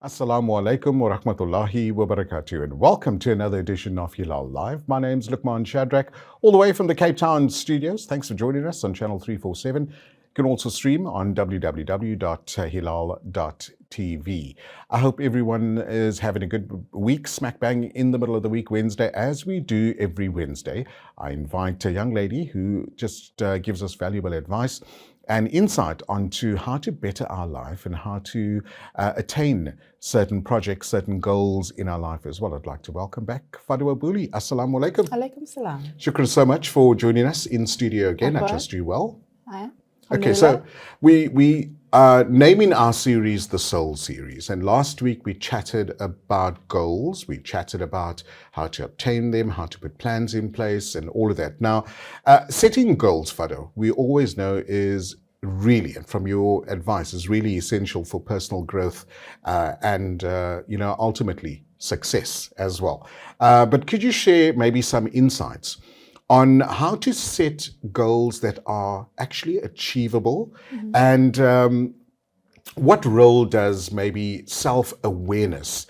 Assalamu alaikum wa rahmatullahi wa barakatuh, and welcome to another edition of Hilaal Live. My name's Luqman Shadrack, all the way from the Cape Town studios. Thanks for joining us on channel 347. You can also stream on www.hilal.tv. I hope everyone is having a good week, smack bang in the middle of the week, Wednesday, as we do every Wednesday. I invite a young lady who just gives us valuable advice and insight onto how to better our life and how to attain certain projects, certain goals in our life as well. I'd like to welcome back Fadwa Booley. Assalamu alaikum. Alaikum salam. Shukran so much for joining us in studio again. I trust you well. I am. Okay, so we are naming our series the Soul Series, and last week we chatted about goals. We chatted about how to obtain them, how to put plans in place, and all of that. Now, setting goals, Fado, we always know is really, and from your advice, is really essential for personal growth and ultimately success as well. But could you share maybe some insights on how to set goals that are actually achievable, and what role does maybe self-awareness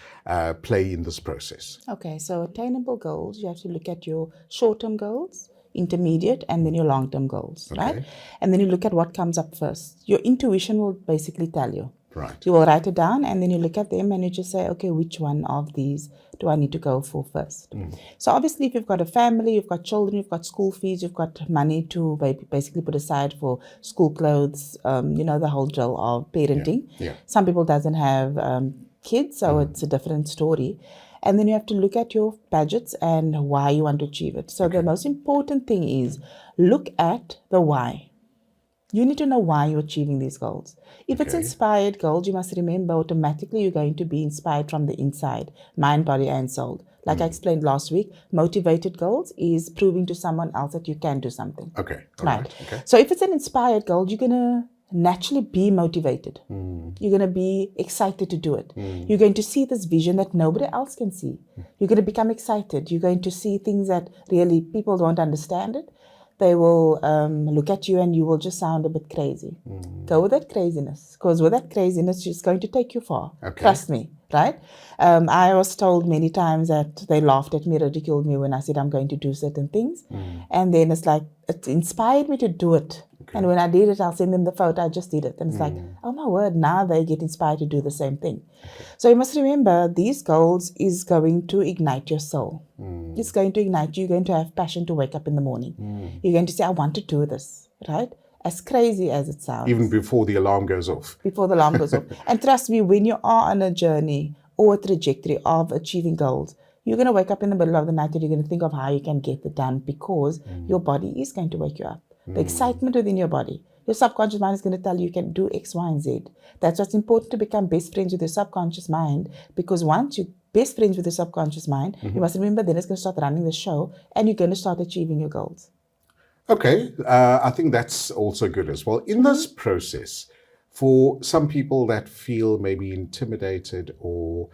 play in this process? Okay, so attainable goals, you have to look at your short-term goals, intermediate, and then your long-term goals, right? And then you look at what comes up first. Your intuition will basically tell you. Right. You will write it down and then you look at them and you just say, okay, which one of these do I need to go for first? So obviously if you've got a family, you've got children, you've got school fees, you've got money to basically put aside for school clothes, the whole drill of parenting. Yeah. Some people doesn't have kids, so it's a different story. And then you have to look at your budgets and why you want to achieve it. So the most important thing is look at the why. You need to know why you're achieving these goals. If it's inspired goals, you must remember automatically you're going to be inspired from the inside, mind, body, and soul. Like I explained last week, motivated goals is proving to someone else that you can do something. Okay. Right. Okay. So if it's an inspired goal, you're going to naturally be motivated. You're going to be excited to do it. You're going to see this vision that nobody else can see. You're going to become excited. You're going to see things that really people don't understand it. They will look at you and you will just sound a bit crazy. Go with that craziness, because with that craziness, it's going to take you far. Trust me, right? I was told many times that they laughed at me, ridiculed me when I said I'm going to do certain things. And then it's like, it inspired me to do it. And when I did it, I'll send them the photo, I just did it. And it's like, oh my word, now they get inspired to do the same thing. So you must remember, these goals is going to ignite your soul. It's going to ignite you. You're going to have passion to wake up in the morning. You're going to say, I want to do this, right? As crazy as it sounds. Even before the alarm goes off. Before the alarm goes off. And trust me, when you are on a journey or a trajectory of achieving goals, you're going to wake up in the middle of the night and you're going to think of how you can get it done, because your body is going to wake you up. The excitement within your body. Your subconscious mind is going to tell you can do X, Y, and Z. That's what's important, to become best friends with your subconscious mind, because once you're best friends with your subconscious mind, you must remember then it's going to start running the show and you're going to start achieving your goals. Okay, I think that's also good as well. In this process, for some people that feel maybe intimidated or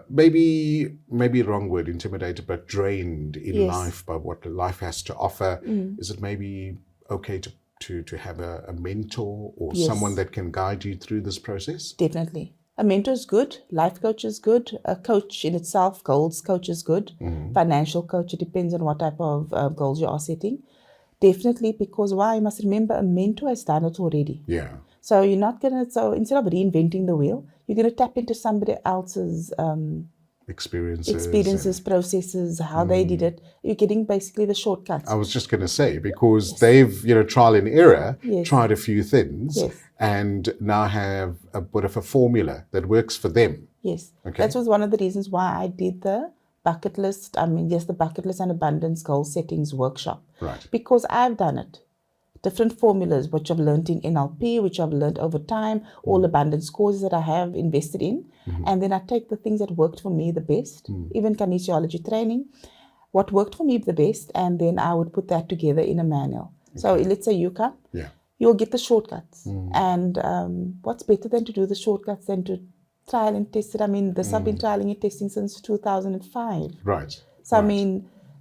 maybe wrong word, intimidated, but drained in life by what life has to offer, is it maybe okay to have a mentor or someone that can guide you through this process? Definitely. A mentor is good. Life coach is good. A coach in itself, goals coach is good. Financial coach, it depends on what type of goals you are setting. Definitely, because why? You must remember, a mentor has done it already. Yeah. So you're not going to, so instead of reinventing the wheel, you're going to tap into somebody else's experiences, processes, how they did it. You're getting basically the shortcuts. I was just going to say, because they've, trial and error, tried a few things and now have a bit of a formula that works for them. Yes. Okay. That was one of the reasons why I did the bucket list. The bucket list and abundance goal settings workshop. Right. Because I've done it. Different formulas, which I've learned in NLP, which I've learned over time, all abundance courses that I have invested in. And then I take the things that worked for me the best, even kinesiology training, what worked for me the best, and then I would put that together in a manual. So let's say you come, you'll get the shortcuts. And what's better than to do the shortcuts than to trial and test it? I've been trialing and testing since 2005. Right. So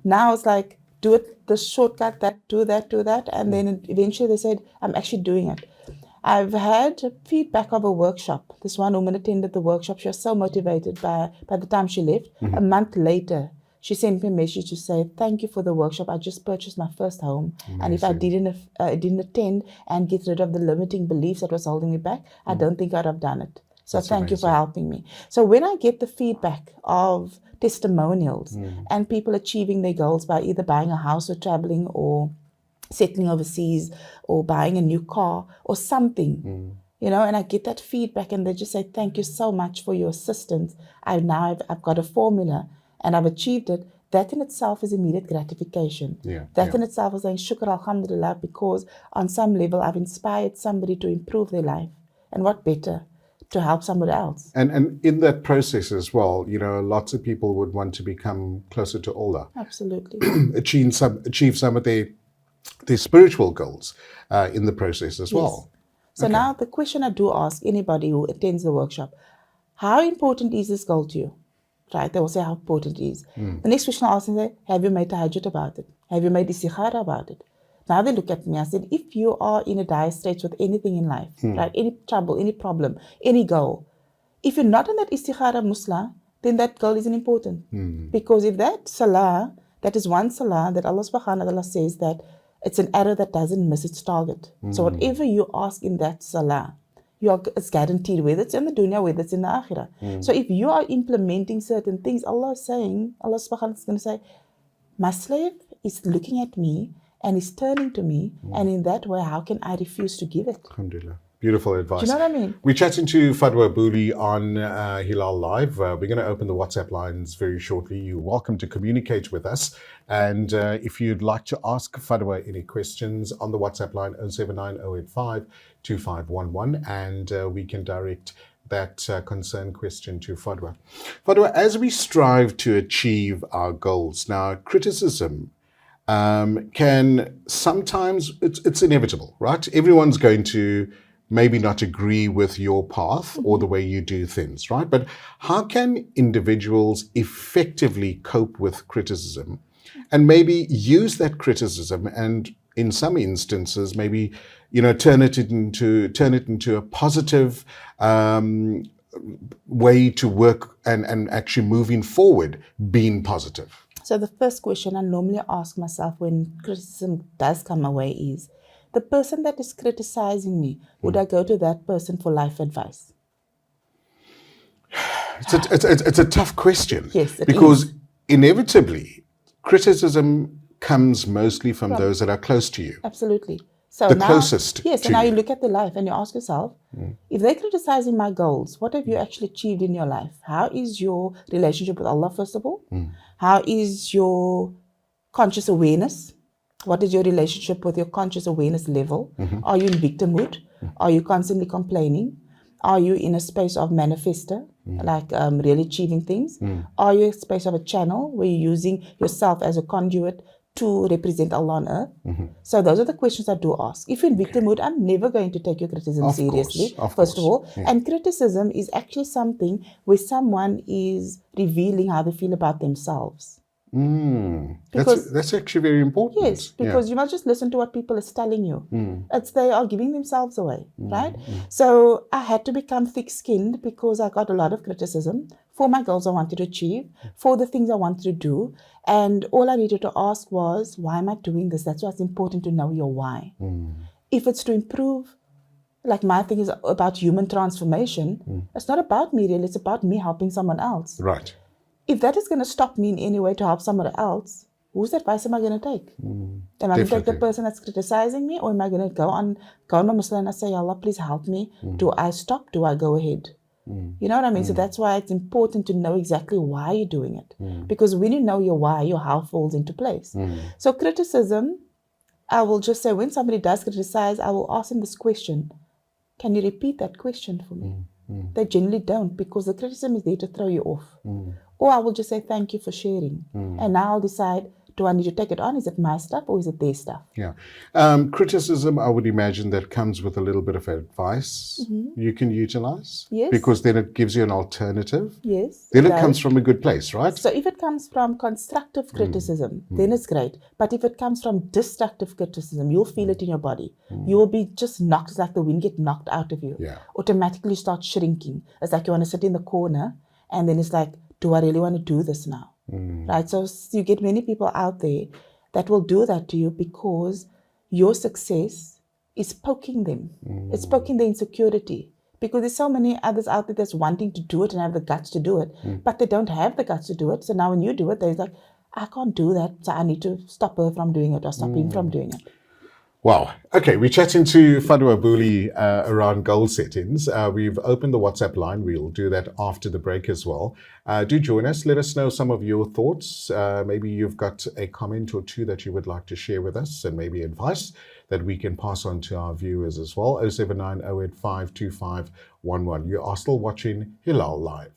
now it's like, do it, the shortcut, do that, and then eventually they said, I'm actually doing it. I've had feedback of a workshop. This one woman attended the workshop. She was so motivated by the time she left. A month later, she sent me a message to say, thank you for the workshop. I just purchased my first home. And if I didn't attend and get rid of the limiting beliefs that was holding me back, I don't think I'd have done it. So thank you for helping me. So when I get the feedback of testimonials and people achieving their goals by either buying a house or traveling or settling overseas or buying a new car or something, and I get that feedback and they just say, thank you so much for your assistance. I've got a formula and I've achieved it. That in itself is immediate gratification. That in itself is saying, shukr, alhamdulillah, because on some level I've inspired somebody to improve their life. And what better to help somebody else? And in that process as well, lots of people would want to become closer to Allah. Absolutely. achieve some of their spiritual goals in the process as well. So now the question I do ask anybody who attends the workshop, how important is this goal to you? Right? They will say how important it is. The next question I ask them is, have you made tahajjud about it? Have you made istikhara about it? Now they look at me, I said, if you are in a dire straits with anything in life, right? Any trouble, any problem, any goal, if you're not in that istikhara musla, then that goal isn't important. Because if that salah, that is one salah that Allah subhanahu wa ta'ala says that it's an arrow that doesn't miss its target. So whatever you ask in that salah, it's guaranteed, whether it's in the dunya, whether it's in the akhirah. So if you are implementing certain things, Allah subhanahu wa ta'ala is going to say, my slave is looking at me and is turning to me, and in that way, how can I refuse to give it? Alhamdulillah. Beautiful advice. Do you know what I mean? We're chatting to Fadwa Booley on Hilaal Live. We're going to open the WhatsApp lines very shortly. You're welcome to communicate with us. And if you'd like to ask Fadwa any questions on the WhatsApp line, 079-085-2511, and we can direct that concern question to Fadwa. Fadwa, as we strive to achieve our goals, now criticism can sometimes, it's inevitable, right? Everyone's going to maybe not agree with your path or the way you do things, right? But how can individuals effectively cope with criticism and maybe use that criticism and in some instances maybe turn it into a positive way to work and actually moving forward, being positive? So the first question I normally ask myself when criticism does come my way is, the person that is criticizing me, would I go to that person for life advice? It's a tough question. Yes, it because is. Inevitably, criticism comes mostly from those that are close to you. Absolutely. So the now, closest. Yes, and now you look at their life and you ask yourself, if they're criticizing my goals, what have you actually achieved in your life? How is your relationship with Allah, first of all? How is your conscious awareness? What is your relationship with your conscious awareness level? Are you in victimhood? Are you constantly complaining? Are you in a space of manifester, like really achieving things? Are you in a space of a channel where you're using yourself as a conduit to represent Allah on earth? So those are the questions I do ask. If you're in victimhood, I'm never going to take your criticism seriously, first of all. Yeah. And criticism is actually something where someone is revealing how they feel about themselves. That's actually very important. Yes, because you must just listen to what people is telling you. They are giving themselves away, right? So I had to become thick-skinned because I got a lot of criticism for my goals I wanted to achieve, for the things I wanted to do. And all I needed to ask was, why am I doing this? That's why it's important to know your why. If it's to improve, like my thing is about human transformation, it's not about me really, it's about me helping someone else. Right. If that is going to stop me in any way to help somebody else, whose advice am I going to take? Am I going to take the person that's criticizing me, or am I going to go on my Muslim and say, Allah, please help me? Do I stop? Do I go ahead? You know what I mean? So that's why it's important to know exactly why you're doing it. Because when you know your why, your how falls into place. So criticism, I will just say, when somebody does criticize, I will ask them this question. Can you repeat that question for me? They generally don't, because the criticism is there to throw you off. Or I will just say, thank you for sharing. And now I'll decide, do I need to take it on? Is it my stuff or is it their stuff? Yeah. Criticism, I would imagine, that comes with a little bit of advice you can utilize. Yes. Because then it gives you an alternative. Yes. Then it does. comes from a good place, right? So if it comes from constructive criticism, then it's great. But if it comes from destructive criticism, you'll feel it in your body. You will be just knocked, it's like the wind get knocked out of you. Yeah. Automatically start shrinking. It's like you want to sit in the corner and then it's like, do I really want to do this now? Right? So you get many people out there that will do that to you because your success is poking them. It's poking their insecurity. Because there's so many others out there that's wanting to do it and have the guts to do it, but they don't have the guts to do it. So now when you do it, they're like, I can't do that, so I need to stop her from doing it or stop him from doing it. Wow. Okay, we're chatting to Fadwa Booley around goal settings. We've opened the WhatsApp line. We'll do that after the break as well. Do join us. Let us know some of your thoughts. Maybe you've got a comment or two that you would like to share with us and maybe advice that we can pass on to our viewers as well. 079 085 2511. You are still watching Hilaal Live.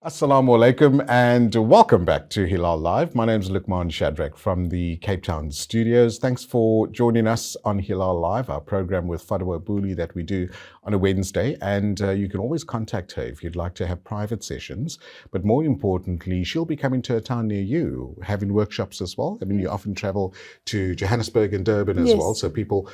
Assalamu alaikum and welcome back to Hilaal Live. My name is Luqman Shadrack from the Cape Town studios. Thanks for joining us on Hilaal Live, our program with Fadwa Booley that we do on a Wednesday. And you can always contact her if you'd like to have private sessions. But more importantly, she'll be coming to a town near you, having workshops as well. I mean, you often travel to Johannesburg and Durban as well, so people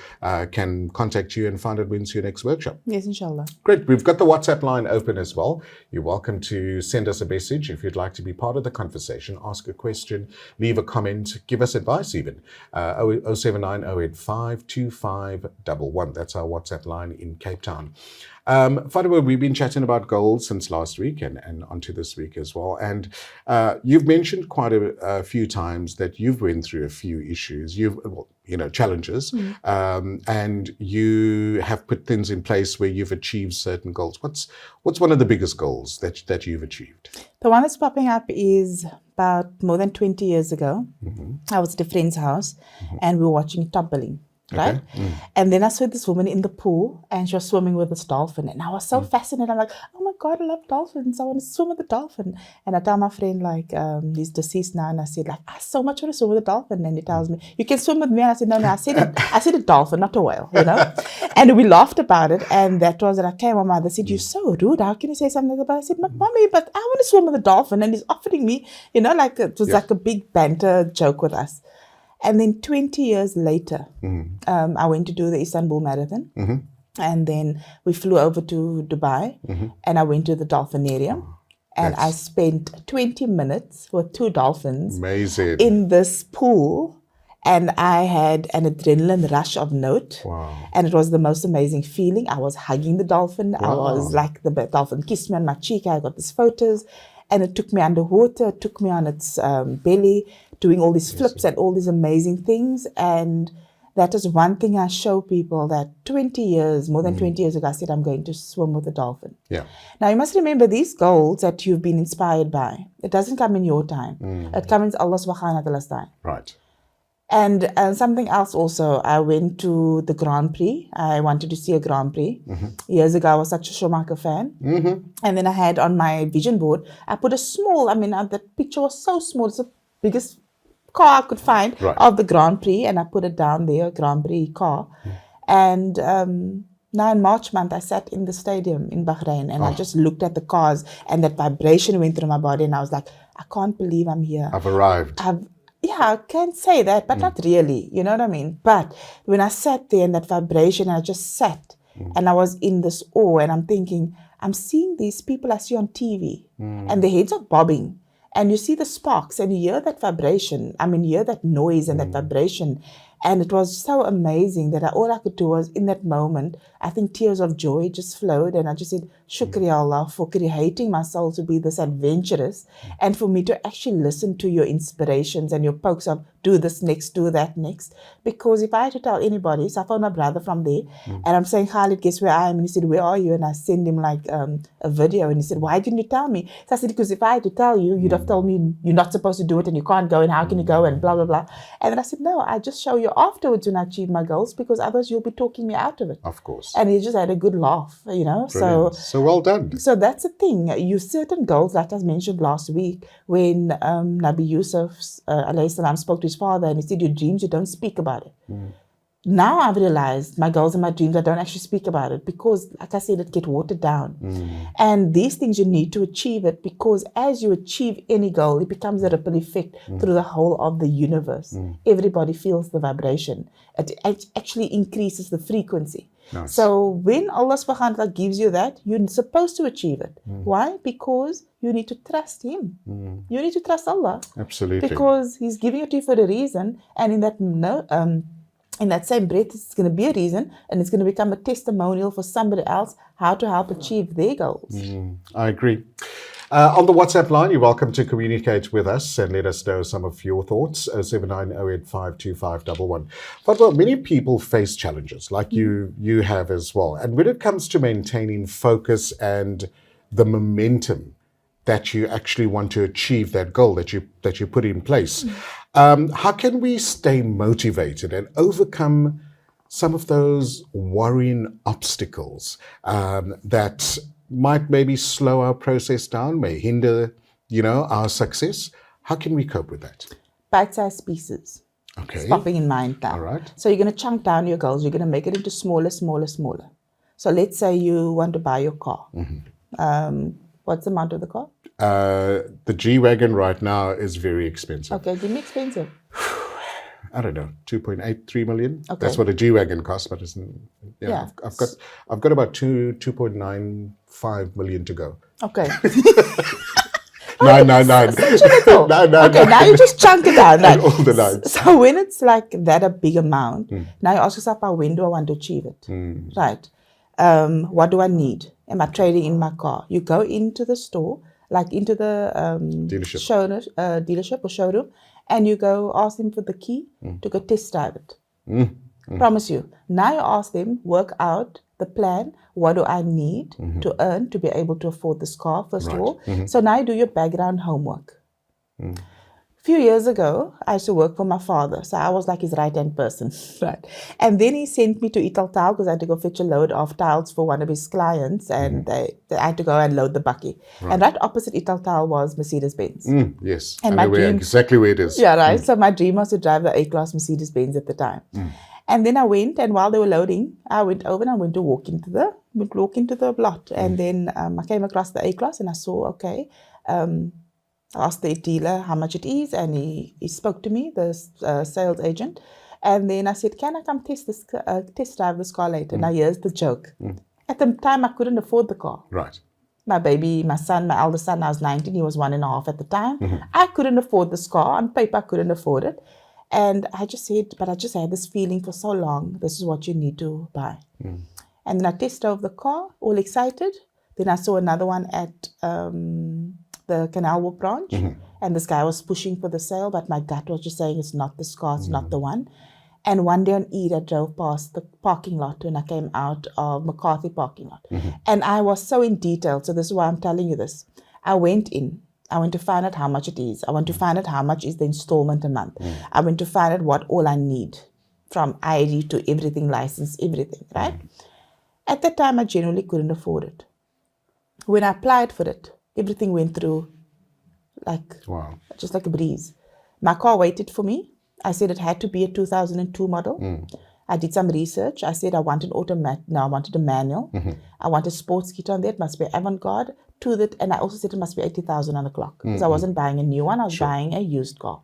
can contact you and find out when's your next workshop. Yes, inshallah. Great. We've got the WhatsApp line open as well. You're welcome to send us a message if you'd like to be part of the conversation, ask a question, leave a comment, give us advice even. 079 085 2511. That's our WhatsApp line in Cape Town. Fadwa, we've been chatting about goals since last week and onto this week as well. And you've mentioned quite a few times that you've went through a few issues, challenges, and you have put things in place where you've achieved certain goals. What's one of the biggest goals that you've achieved? The one that's popping up is about more than 20 years ago. I was at a friend's house and we were watching top billing. Right? Okay. And then I saw this woman in the pool and she was swimming with this dolphin. And I was so fascinated. I'm like, oh my God, I love dolphins. I want to swim with a dolphin. And I tell my friend, he's deceased now. And I said, I so much want to swim with a dolphin. And he tells me, you can swim with me. And I said, no, I said a dolphin, not a whale, And we laughed about it. And that was that I came. My mother said, you're so rude. How can you say something like that? I said, Mommy, but I want to swim with a dolphin. And he's offering me, it was like a big banter joke with us. And then 20 years later, I went to do the Istanbul Marathon. And then we flew over to Dubai and I went to the dolphinarium. And I spent 20 minutes with two dolphins in this pool. And I had an adrenaline rush of note. Wow. And it was the most amazing feeling. I was hugging the dolphin. Wow. I was like, the dolphin kissed me on my cheek. I got these photos. And it took me underwater, it took me on its belly, doing all these flips and all these amazing things. And that is one thing I show people, that 20 years, more than 20 years ago, I said, I'm going to swim with a dolphin. Yeah. Now, you must remember these goals that you've been inspired by. It doesn't come in your time. It comes in Allah subhanahu wa ta'ala's time. Right. And something else also, I went to the Grand Prix. I wanted to see a Grand Prix. Years ago, I was such a Schumacher fan. And then I had on my vision board, I put a small, that picture was so small. It's the biggest car I could find of the Grand Prix. And I put it down there, Grand Prix car. And now in March month, I sat in the stadium in Bahrain and I just looked at the cars and that vibration went through my body. And I was like, I can't believe I'm here. I've arrived. I can't say that, but not really, you know what I mean? But when I sat there in that vibration, I just sat and I was in this awe and I'm thinking, I'm seeing these people I see on TV and their heads are bobbing and you see the sparks and you hear that vibration. You hear that noise and that vibration. And it was so amazing that all I could do was, in that moment, I think tears of joy just flowed. And I just said, Shukriya Allah for creating my soul to be this adventurous and for me to actually listen to your inspirations and your pokes of do this next, do that next. Because if I had to tell anybody, so I phoned my brother from there, and I'm saying, Khalid, guess where I am? And he said, where are you? And I send him like a video, and he said, why didn't you tell me? So I said, because if I had to tell you, you'd have told me you're not supposed to do it, and you can't go, and how can you go, and blah, blah, blah. And then I said, no, I just show you afterwards when I achieve my goals, because otherwise you'll be talking me out of it. Of course. And he just had a good laugh, you know. Brilliant. So well done. So that's the thing. You certain goals, like I mentioned last week, when Nabi Yusuf alayhi salam spoke to his father, and he said, your dreams, you don't speak about it. Now I've realized my goals and my dreams, I don't actually speak about it, because, like I said, it gets watered down. And these things you need to achieve it, because as you achieve any goal, it becomes a ripple effect through the whole of the universe. Everybody feels the vibration. It actually increases the frequency. Nice. So when Allah subhanahu wa ta'ala gives you that, you're supposed to achieve it. Why? Because you need to trust Him. You need to trust Allah. Absolutely. Because He's giving it to you for a reason, and in that same breath, it's going to be a reason, and it's going to become a testimonial for somebody else how to help achieve their goals. I agree. On the WhatsApp line, you're welcome to communicate with us and let us know some of your thoughts. 07908525511. But many people face challenges like you have as well. And when it comes to maintaining focus and the momentum that you actually want to achieve that goal that you put in place, how can we stay motivated and overcome some of those worrying obstacles that might maybe slow our process down, may hinder, our success? How can we cope with that? Bite-sized pieces. Okay. Popping in mind now. All right. So you're going to chunk down your goals. You're going to make it into smaller. So let's say you want to buy your car. What's the amount of the car? The G-Wagon right now is very expensive. Okay, give me expensive. I don't know, 2.83 million. Okay. That's what a G-Wagon costs, but it's, I've got about 2.95 million to go. Okay. 999. Okay, now you just chunk it down. Right? All the lines. So when it's like that, a big amount, now you ask yourself, when do I want to achieve it? Right. What do I need? Am I trading in my car? You go into the store, like into the dealership or showroom, and you go ask them for the key to go test drive it. Promise you. Now you ask them, work out the plan. What do I need to earn to be able to afford this car, first of all? So now you do your background homework. A few years ago, I used to work for my father. So I was like his right-hand person. Right. And then he sent me to Ital Tile because I had to go fetch a load of tiles for one of his clients. And I had to go and load the bakkie. Right. And right opposite Ital Tile was Mercedes-Benz. Yes. And my dream, exactly where it is. Yeah, right. So my dream was to drive the A-Class Mercedes-Benz at the time. And then I went, and while they were loading, I went over and I went to walk into the lot. And then I came across the A-Class and I saw, I asked the dealer how much it is, and he spoke to me, the sales agent. And then I said, can I come test drive this car later? Now here's the joke. At the time, I couldn't afford the car. Right. My eldest son, I was 19, he was 1.5 at the time. I couldn't afford this car. On paper, I couldn't afford it. And I just said, but I just had this feeling for so long, this is what you need to buy. And then I test drove the car, all excited. Then I saw another one at the Canal Walk branch. And this guy was pushing for the sale, but my gut was just saying, it's not this car, it's not the one. And one day on Eid, I drove past the parking lot when I came out of McCarthy parking lot. And I was so in detail, so this is why I'm telling you this. I went in. I went to find out how much it is. I want to find out how much is the installment a month. I went to find out what all I need, from ID to everything, license, everything, right? At that time, I genuinely couldn't afford it. When I applied for it, everything went through just like a breeze. My car waited for me. I said it had to be a 2002 model. I did some research. I said I wanted I wanted a manual. I wanted sports kit on there. It must be avant-garde. To that, and I also said it must be 80,000 on the clock because I wasn't buying a new one. I was buying a used car.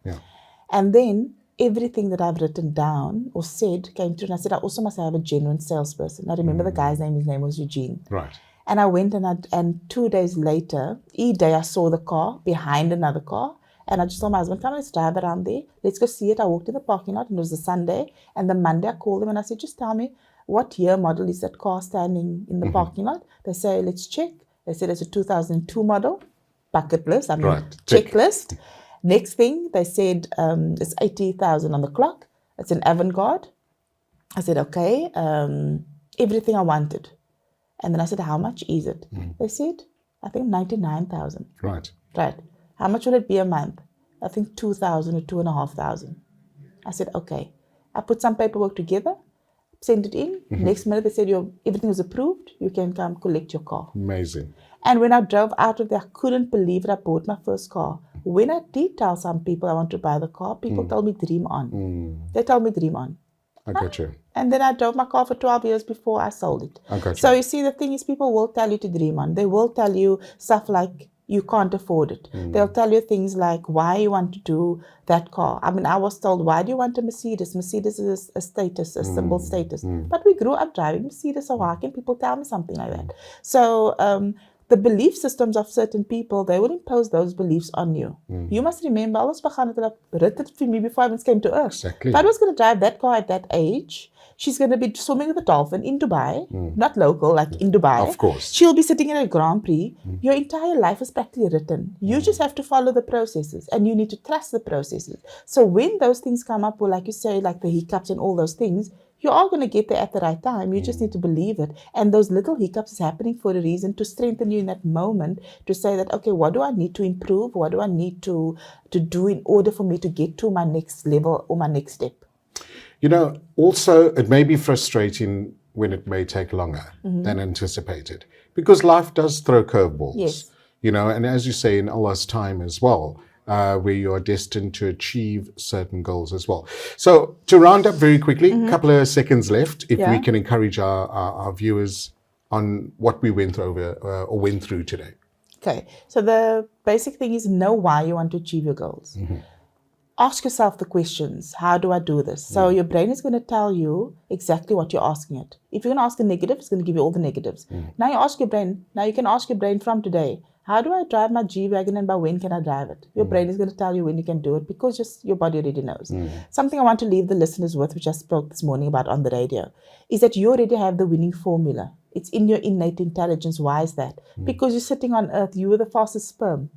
And then everything that I've written down or said came through, and I said I also must have a genuine salesperson. I remember the guy's name. His name was Eugene. Right. And I went and 2 days later, each day I saw the car behind another car. And I just told my husband, come, let's drive around there. Let's go see it. I walked in the parking lot, and it was a Sunday. And the Monday I called them and I said, just tell me, what year model is that car standing in the parking lot? They say, let's check. They said it's a 2002 model, bucket list, checklist. Next thing, they said it's 80,000 on the clock. It's an avant-garde. I said, okay, everything I wanted. And then I said, how much is it? They said, I think 99,000. Right. Right. How much will it be a month? I think 2,000 or 2,500. I said, okay. I put some paperwork together, sent it in. Next minute, they said, everything was approved. You can come collect your car. Amazing. And when I drove out of there, I couldn't believe it. I bought my first car. When I did tell some people I want to buy the car, people told me dream on. They told me dream on. I got you. And then I drove my car for 12 years before I sold it. I got you. So you see, the thing is, people will tell you to dream on. They will tell you stuff like you can't afford it. They'll tell you things like why you want to do that car. I mean, I was told, why do you want a Mercedes? Mercedes is a status, a symbol status. But we grew up driving Mercedes, so why can people tell me something like that? So the belief systems of certain people, they will impose those beliefs on you. You must remember, alles began het hulle rit het vir me before I even came to Earth. Exactly. If I was going to drive that car at that age, she's going to be swimming with a dolphin in Dubai, not local, like in Dubai. Of course. She'll be sitting in a Grand Prix. Your entire life is practically written. You just have to follow the processes and you need to trust the processes. So when those things come up, or like you say, like the hiccups and all those things, you are going to get there at the right time. You just need to believe it. And those little hiccups is happening for a reason, to strengthen you in that moment, to say that, okay, what do I need to improve? What do I need to do in order for me to get to my next level or my next step? You know, also, it may be frustrating when it may take longer than anticipated, because life does throw curveballs. Yes. You know, and as you say, in Allah's time as well, where you are destined to achieve certain goals as well. So to round up very quickly, a couple of seconds left, if we can encourage our viewers on what we went through or went through today. Okay, so the basic thing is know why you want to achieve your goals. Ask yourself the questions. How do I do this? So your brain is going to tell you exactly what you're asking it. If you're going to ask a negative, it's going to give you all the negatives. Now you ask your brain, now you can ask your brain from today, how do I drive my G-Wagon and by when can I drive it? Your brain is going to tell you when you can do it, because just your body already knows. Something I want to leave the listeners with, which I spoke this morning about on the radio, is that you already have the winning formula. It's in your innate intelligence. Why is that? Because you're sitting on Earth. You were the fastest sperm.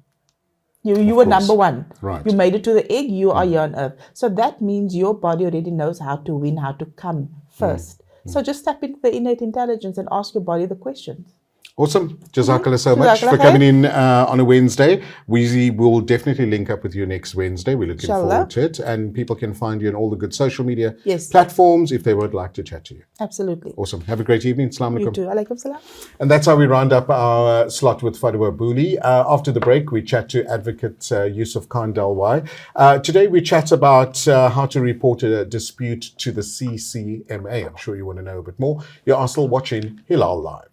You were number one. Right. You made it to the egg. You are here on Earth. So that means your body already knows how to win, how to come first. So just tap into the innate intelligence and ask your body the questions. Awesome. Jazakallah so much for coming in on a Wednesday. We will definitely link up with you next Wednesday. We're looking forward to it. And people can find you on all the good social media platforms if they would like to chat to you. Absolutely. Awesome. Have a great evening. Assalamu alaikum. You too. Alaikum salam. And that's how we round up our slot with Fadwa Booley. After the break, we chat to Advocate Yusuf Khan Dalwai. Today, we chat about how to report a dispute to the CCMA. I'm sure you want to know a bit more. You are still watching Hilaal Live.